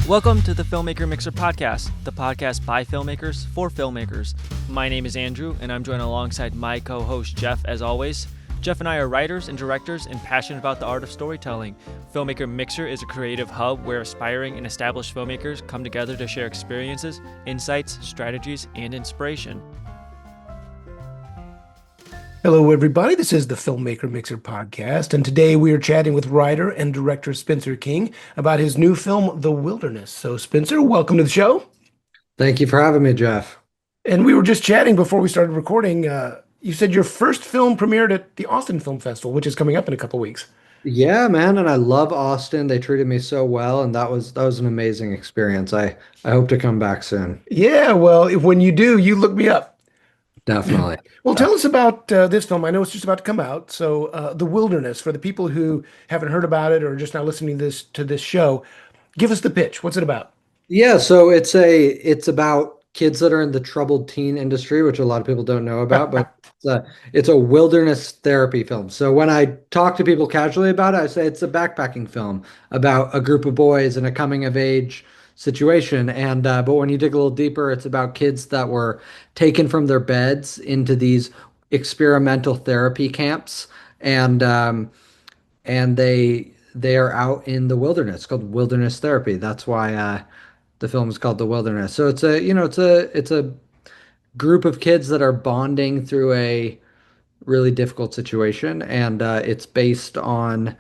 Welcome to the Filmmaker Mixer podcast, the podcast by filmmakers for filmmakers. My name is Andrew, and I'm joined alongside my co-host Jeff, as always. Jeff and I are writers and directors and passionate about the art of storytelling. Filmmaker Mixer is a creative hub where aspiring and established filmmakers come together to share experiences, insights, strategies, and inspiration. Hello, everybody. This is the Filmmaker Mixer podcast, and today we are chatting with writer and director Spencer King about his new film, The Wilderness. So, Spencer, welcome to the show. Thank you for having me, Jeff. And we were just chatting before we started recording. You said your first film premiered at the Austin Film Festival, which is coming up in a couple weeks. Yeah, man, and I love Austin. They treated me so well, and that was an amazing experience. I hope to come back soon. Yeah, well, when you do, you look me up. Definitely. Well, tell us about this film. I know it's just about to come out. So, The Wilderness, for the people who haven't heard about it or are just now listening to this show, give us the pitch. What's it about? Yeah, so it's about kids that are in the troubled teen industry, which a lot of people don't know about, but it's a wilderness therapy film. So when I talk to people casually about it, I say it's a backpacking film about a group of boys in a coming of age situation. And but when you dig a little deeper, it's about kids that were taken from their beds into these experimental therapy camps, and they are out in the wilderness. It's called wilderness therapy. That's why the film is called The Wilderness. So it's a group of kids that are bonding through a really difficult situation, and it's based on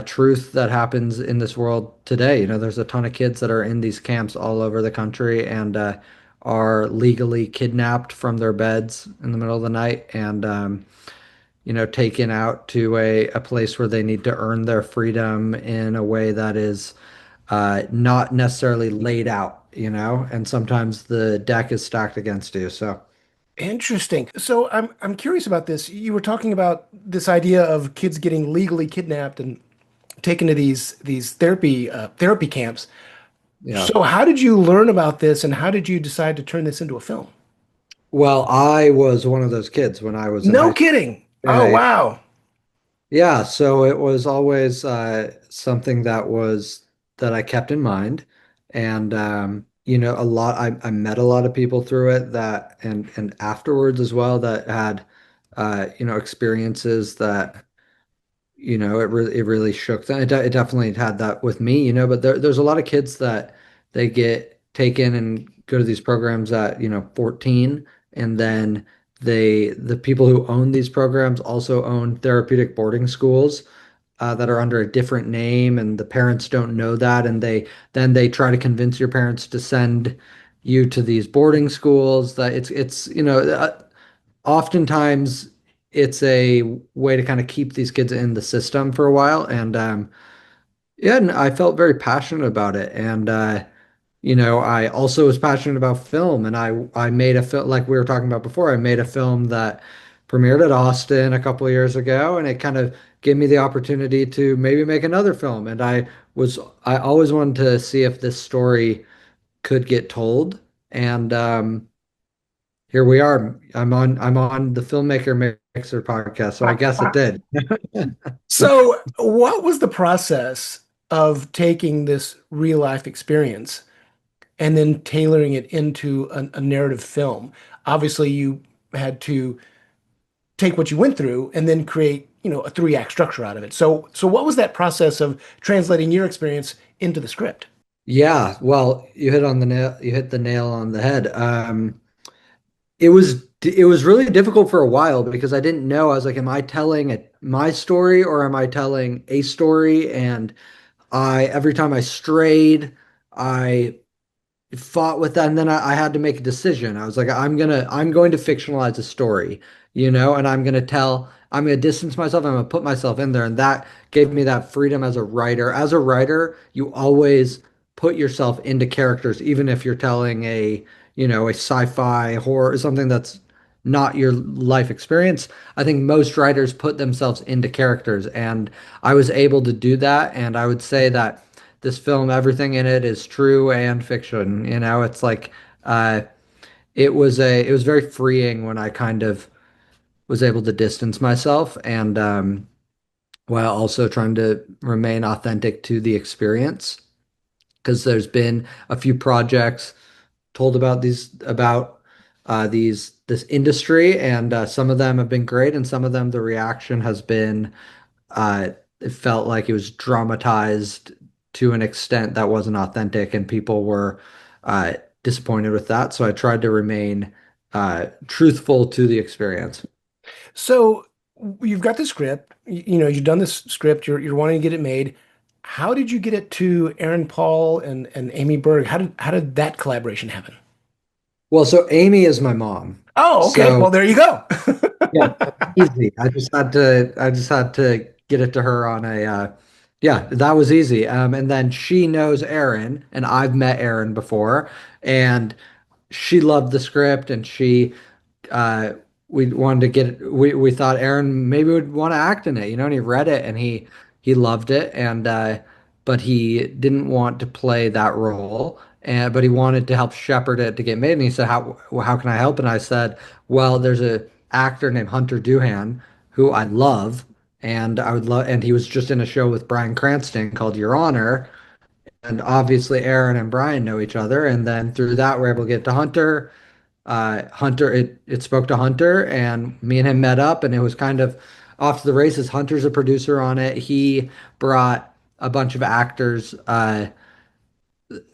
truth that happens in this world today. There's a ton of kids that are in these camps all over the country and are legally kidnapped from their beds in the middle of the night and taken out to a place where they need to earn their freedom in a way that is not necessarily laid out, and sometimes the deck is stacked against you. So, Interesting. So I'm curious about this. You were talking about this idea of kids getting legally kidnapped and taken to these therapy camps. yeah. So how did you learn about this, and how did you decide to turn this into a film? Well, I was one of those kids when I was in No high kidding. Oh, school. wow. Yeah, so it was always something that I kept in mind, and I met a lot of people through it that and afterwards as well that had experiences that it really shook them. It definitely had that with me, but there's a lot of kids that they get taken and go to these programs at 14, and then the people who own these programs also own therapeutic boarding schools that are under a different name, and the parents don't know that, and they try to convince your parents to send you to these boarding schools that oftentimes it's a way to kind of keep these kids in the system for a while. And yeah, and I felt very passionate about it. And I also was passionate about film, and I made a film like we were talking about before. I made a film that premiered at Austin a couple of years ago, and it kind of gave me the opportunity to maybe make another film. And I always wanted to see if this story could get told. And here we are. I'm on the Filmmaker Mixer podcast, so I guess it did. So what was the process of taking this real life experience and then tailoring it into a narrative film? Obviously, you had to take what you went through and then create, a three-act structure out of it. So what was that process of translating your experience into the script? Yeah, well, you hit the nail on the head. It was really difficult for a while because I didn't know. I was like, am I telling my story or am I telling a story? And I every time I strayed, I fought with that, and then I had to make a decision. I was like, I'm going to fictionalize a story, and I'm gonna distance myself, I'm gonna put myself in there, and that gave me that freedom as a writer. As a writer, you always put yourself into characters, even if you're telling a sci-fi horror, something that's not your life experience. I think most writers put themselves into characters, and I was able to do that, and I would say that this film, everything in it is true and fiction. It's like it was very freeing when I kind of was able to distance myself and while also trying to remain authentic to the experience. because there's been a few projects told about these this industry, and some of them have been great, and some of them the reaction has been it felt like it was dramatized to an extent that wasn't authentic, and people were uh, disappointed with that. So I tried to remain truthful to the experience. So you've got the script, you know, you've done this script, you're wanting to get it made. How did you get it to Aaron Paul and Amy Berg? How did that collaboration happen? Well, so Amy is my mom. Oh, okay. So Well, there you go. yeah, easy. I just had to get it to her on a yeah, that was easy. And then she knows Aaron, and I've met Aaron before, and she loved the script, and uh we wanted to we thought Aaron maybe would want to act in it, and he read it and he loved it, and but he didn't want to play that role, and but he wanted to help shepherd it to get made, and he said, how can I help? And I said, well, there's a actor named Hunter Doohan who I love, and I would love, and he was just in a show with Bryan Cranston called Your Honor, and obviously Aaron and Brian know each other, and then through that we're able to get to Hunter. It spoke to Hunter, and me and him met up, and it was kind of off to the races. Hunter's a producer on it. He brought a bunch of actors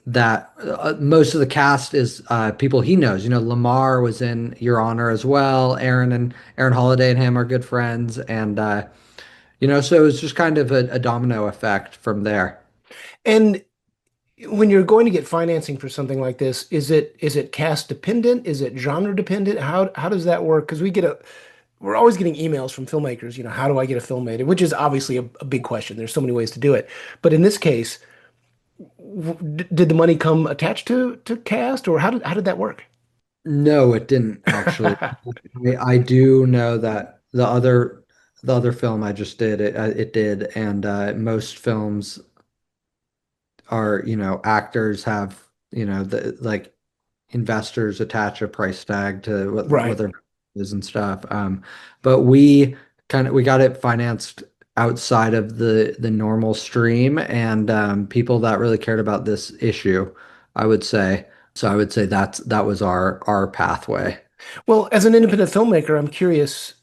that most of the cast is people he knows. Lamar was in Your Honor as well. Aaron Holiday and him are good friends, and so it was just kind of a domino effect from there. And when you're going to get financing for something like this, is it cast dependent? Is it genre dependent? How does that work? Because we're always getting emails from filmmakers, how do I get a film made? Which is obviously a big question. There's so many ways to do it. But in this case, did the money come attached to cast, or how did that work? No, it didn't actually. I do know that the other film I just did it did, and most films are, actors have, the like investors attach a price tag to what Right. their is and stuff. But we got it financed outside of the normal stream, and people that really cared about this issue, I would say. So I would say that was our pathway. Well, as an independent filmmaker, I'm curious,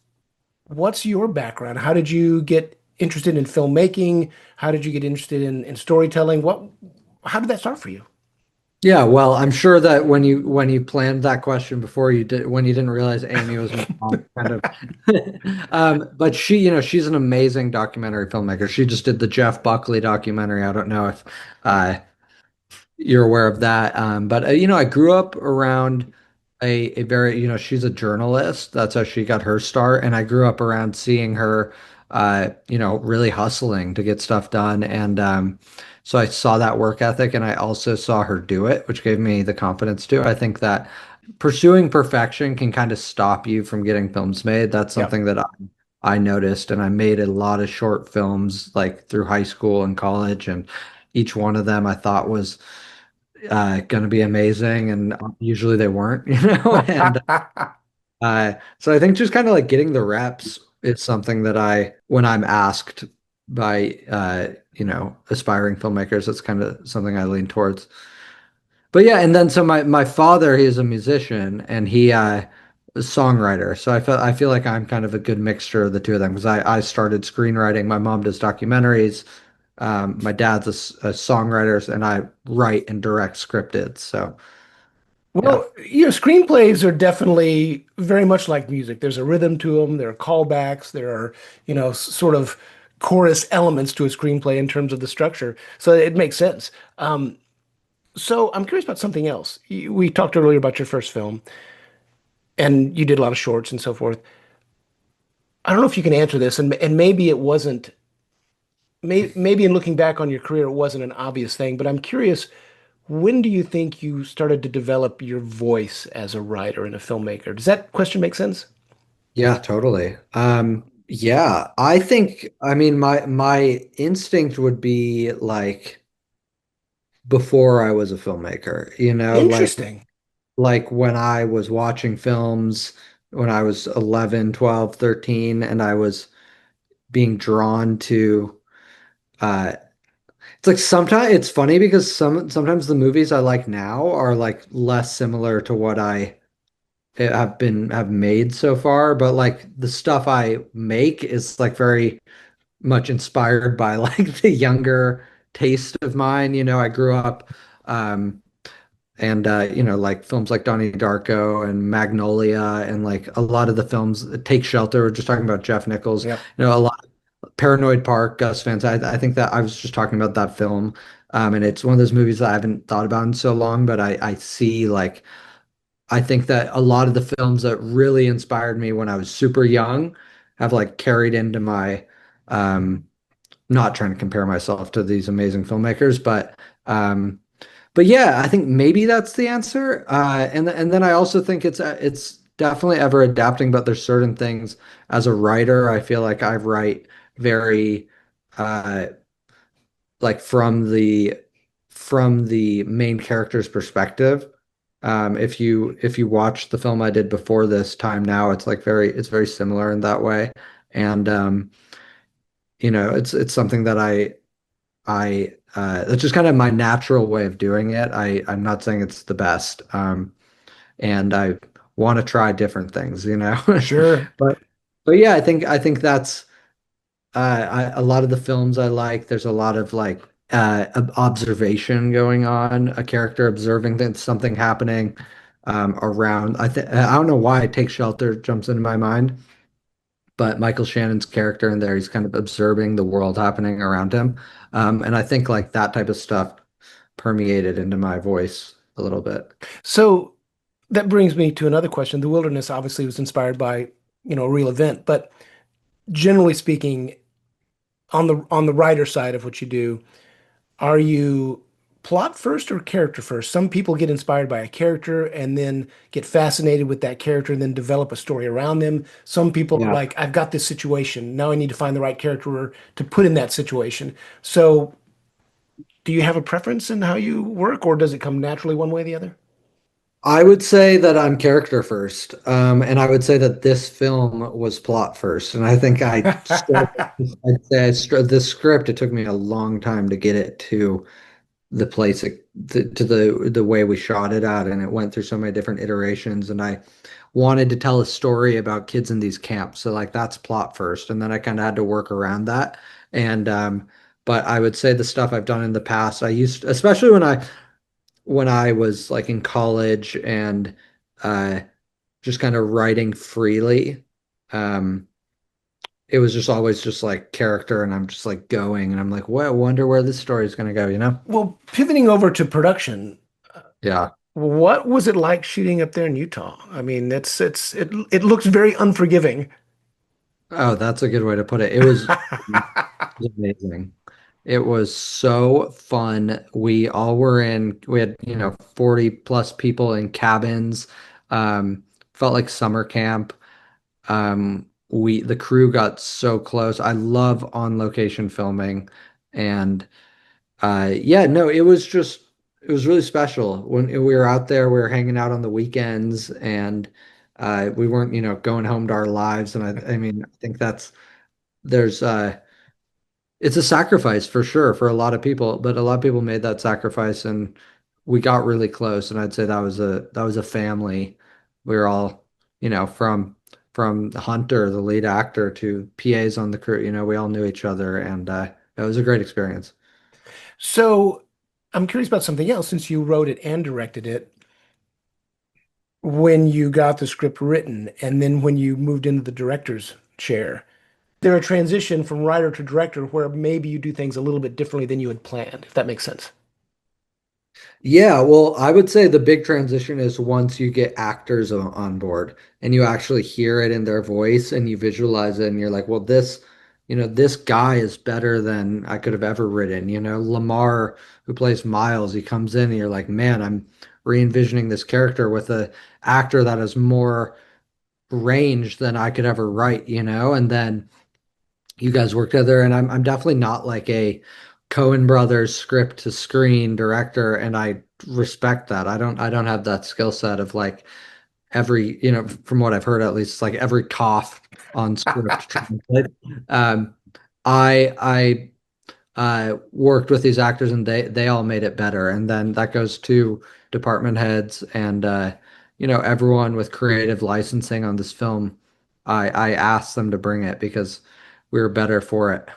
what's your background? How did you get interested in filmmaking? How did you get interested in storytelling? How did that start for you? Yeah, well, I'm sure that when you planned that question before, when you didn't realize Amy was my mom, kind of. But she's an amazing documentary filmmaker. She just did the Jeff Buckley documentary. I don't know if uh, you're aware of that. But I grew up around a very, she's a journalist. That's how she got her start. And I grew up around seeing her, really hustling to get stuff done. And so I saw that work ethic, and I also saw her do it, which gave me the confidence too. I think that pursuing perfection can kind of stop you from getting films made. That's Yeah. something that I noticed, and I made a lot of short films like through high school and college, and each one of them I thought was going to be amazing, and usually they weren't, and so I think just kind of like getting the reps is something that when I'm asked by, aspiring filmmakers, that's kind of something I lean towards. But yeah, and then so my father, he is a musician, and he is a songwriter. So I feel like I'm kind of a good mixture of the two of them, because I started screenwriting. My mom does documentaries. My dad's a songwriter, and I write and direct scripted. So yeah. Well, screenplays are definitely very much like music. There's a rhythm to them. There are callbacks. There are, sort of chorus elements to a screenplay in terms of the structure. So it makes sense. So I'm curious about something else. We talked earlier about your first film, and you did a lot of shorts and so forth. I don't know if you can answer this, and maybe it wasn't. Maybe in looking back on your career, it wasn't an obvious thing. But I'm curious, when do you think you started to develop your voice as a writer and a filmmaker? Does that question make sense? Yeah, totally. Yeah, I mean, my instinct would be like before I was a filmmaker, Interesting. like when I was watching films when I was 11, 12, 13, and I was being drawn to uh It's like sometimes it's funny because sometimes the movies I like now are like less similar to what I have made so far, but like the stuff I make is like very much inspired by like the younger taste of mine. I grew up um and like films like Donnie Darko and Magnolia and like a lot of the films Take Shelter, we're just talking about Jeff Nichols, Yep. a lot Paranoid Park, Gus Van Sant. I think that I was just talking about that film. And it's one of those movies that I haven't thought about in so long, but I see like I think that a lot of the films that really inspired me when I was super young have like carried into my um not trying to compare myself to these amazing filmmakers, but yeah, I think maybe that's the answer. And then I also think it's definitely ever adapting, but there's certain things as a writer, I feel like I write very uh like from the main character's perspective. If you watch the film I did before this Time Now, it's very similar in that way. And it's something that it's just kind of my natural way of doing it. I'm not saying it's the best. And I want to try different things, Sure. But yeah, I think that's a lot of the films I like. There's a lot of like observation going on, a character observing that something happening around. I don't know why Take Shelter jumps into my mind, but Michael Shannon's character in there, he's kind of observing the world happening around him. And I think like that type of stuff permeated into my voice a little bit. So that brings me to another question. The Wilderness obviously was inspired by, a real event, but generally speaking, on the writer side of what you do, are you plot first or character first? Some people get inspired by a character and then get fascinated with that character and then develop a story around them. Some people are Yeah. like, I've got this situation. Now I need to find the right character to put in that situation. So, do you have a preference in how you work, or does it come naturally one way or the other? I would say that I'm character first, and I would say that this film was plot first. And I think I'd say the script. It took me a long time to get it to the place, to the way we shot it at, and it went through so many different iterations. And I wanted to tell a story about kids in these camps, so like that's plot first, and then I kind of had to work around that. And but I would say the stuff I've done in the past, I used, especially when I was like in college and uh, just kind of writing freely. Um, it was just always just like character, and I'm just like going, and I'm like, well, I wonder where this story is going to go. Well, pivoting over to production, Yeah. what was it like shooting up there in Utah? I mean, it looks very unforgiving. Oh, that's a good way to put it. It was amazing. It was so fun. We had, 40 plus people in cabins. Um, felt like summer camp. The crew got so close. I love on location filming. And yeah, no, it was really special. When we were out there, we were hanging out on the weekends, and we weren't, going home to our lives. And I mean, I think there's it's a sacrifice for sure for a lot of people, but a lot of people made that sacrifice, and we got really close. And I'd say that was a family. We were all, from Hunter, the lead actor, to PAs on the crew. We all knew each other, and it was a great experience. So, I'm curious about something else since you wrote it and directed it. When you got the script written and then when you moved into the director's chair, there a transition from writer to director where maybe you do things a little bit differently than you had planned, if that makes sense. Yeah, well, I would say the big transition is once you get actors on board and you actually hear it in their voice and you visualize it and you're like, well, this guy is better than I could have ever written. Lamar, who plays Miles, he comes in and you're like, man, I'm re-envisioning this character with a actor that has more range than I could ever write. And then you guys work together, and I'm definitely not like a Coen Brothers script to screen director, and I respect that. I don't have that skill set of like every, from what I've heard at least, like every cough on script translate. Um I worked with these actors and they all made it better. And then that goes to department heads and everyone with creative licensing on this film. I asked them to bring it because we were better for it.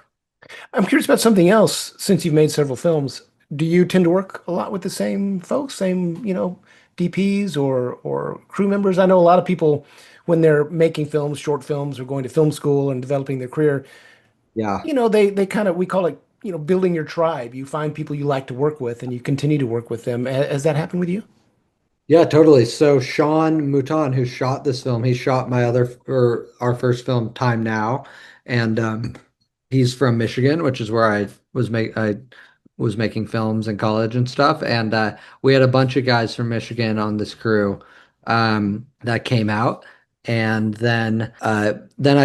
I'm curious about something else since you've made several films. Do you tend to work a lot with the same folks, same, DPs or crew members? I know a lot of people when they're making films, short films, or going to film school and developing their career, Yeah. they kind of we call it, building your tribe. You find people you like to work with and you continue to work with them. Has that happened with you? Yeah, totally. So Sean Mouton, who shot this film, he shot my other or our first film, Time Now, and he's from Michigan, which is where I was making films in college and stuff. And we had a bunch of guys from Michigan on this crew that came out, and then I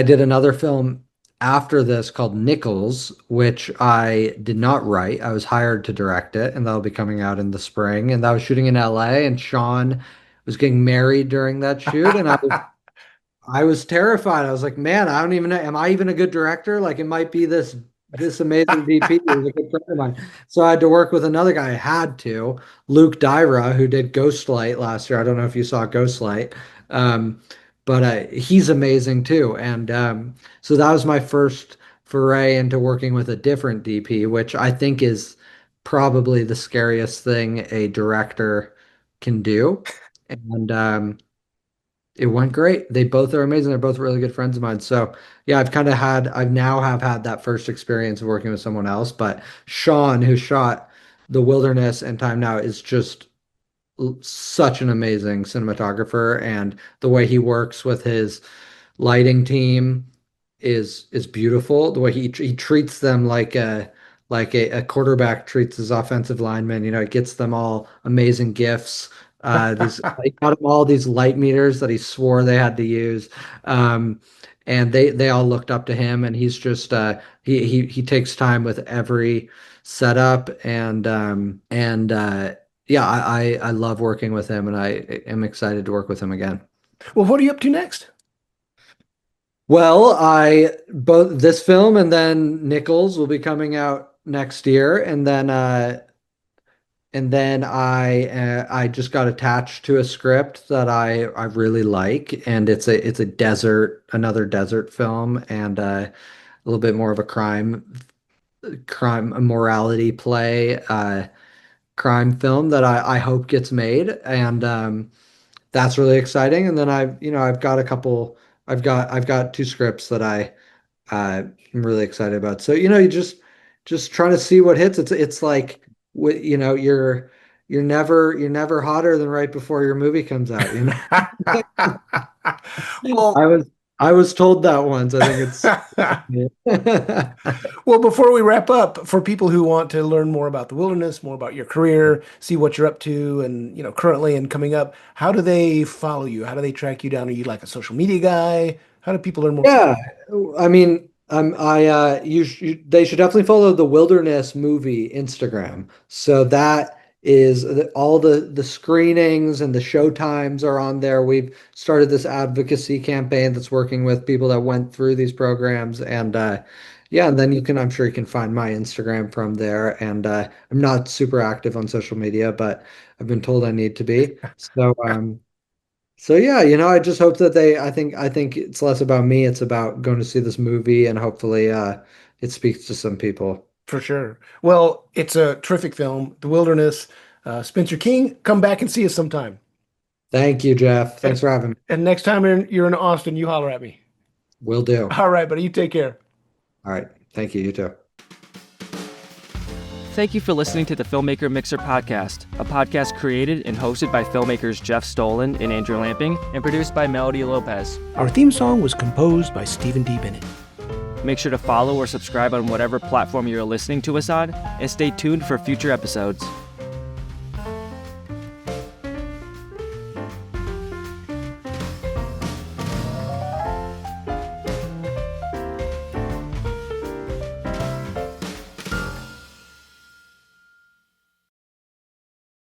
did another film after this called Nichols, which I did not write. I was hired to direct it, and that'll be coming out in the spring. And that was shooting in LA, and Sean was getting married during that shoot, and I was terrified. I was like, man, I don't even know. Am I even a good director? Like, it might be this amazing DP who's a good friend of mine. So I had to work with another guy. I had to, Luke Dyra, who did Ghostlight last year. I don't know if you saw Ghostlight, um, but he's amazing too. And so that was my first foray into working with a different DP, which I think is probably the scariest thing a director can do. And it went great. They both are amazing. They're both really good friends of mine. So yeah, I've now have had that first experience of working with someone else. But Sean, who shot The Wilderness and Time Now, is just such an amazing cinematographer, and the way he works with his lighting team is beautiful. The way he treats them like a quarterback treats his offensive linemen. He gets them all amazing gifts. He got them all these light meters that he swore they had to use. And they all looked up to him, and he's just he takes time with every setup, and yeah, I love working with him, and I am excited to work with him again. Well, what are you up to next? Well, I both this film and then Nichols will be coming out next year, and then I just got attached to a script that I really like, and it's another desert film, and a little bit more of a crime morality play, crime film that I hope gets made, and that's really exciting. And then I've got two scripts that I'm really excited about. So you just trying to see what hits. It's like you're never hotter than right before your movie comes out. Well, I was told that once. I think it's well, before we wrap up, for people who want to learn more about the wilderness, more about your career, see what you're up to and, currently and coming up, how do they follow you? How do they track you down? Are you like a social media guy? How do people learn more from Yeah, I mean, they should definitely follow the Wilderness Movie Instagram. So that is all the screenings and the show times are on there. We've started this advocacy campaign that's working with people that went through these programs, and yeah, and then I'm sure you can find my Instagram from there. And I'm not super active on social media, but I've been told I need to be. So yeah, I just hope that I think it's less about me, it's about going to see this movie, and hopefully it speaks to some people. For sure. Well, it's a terrific film, The Wilderness. Spencer King, come back and see us sometime. Thank you, Jeff. Thanks And, for having me. and next time you're in Austin, you holler at me. Will do. All right, buddy. You take care. All right. Thank you. You too. Thank you for listening to the Filmmaker Mixer podcast, a podcast created and hosted by filmmakers Jeff Stolen and Andrew Lamping, and produced by Melody Lopez. Our theme song was composed by Stephen D. Bennett. Make sure to follow or subscribe on whatever platform you're listening to us on, and stay tuned for future episodes.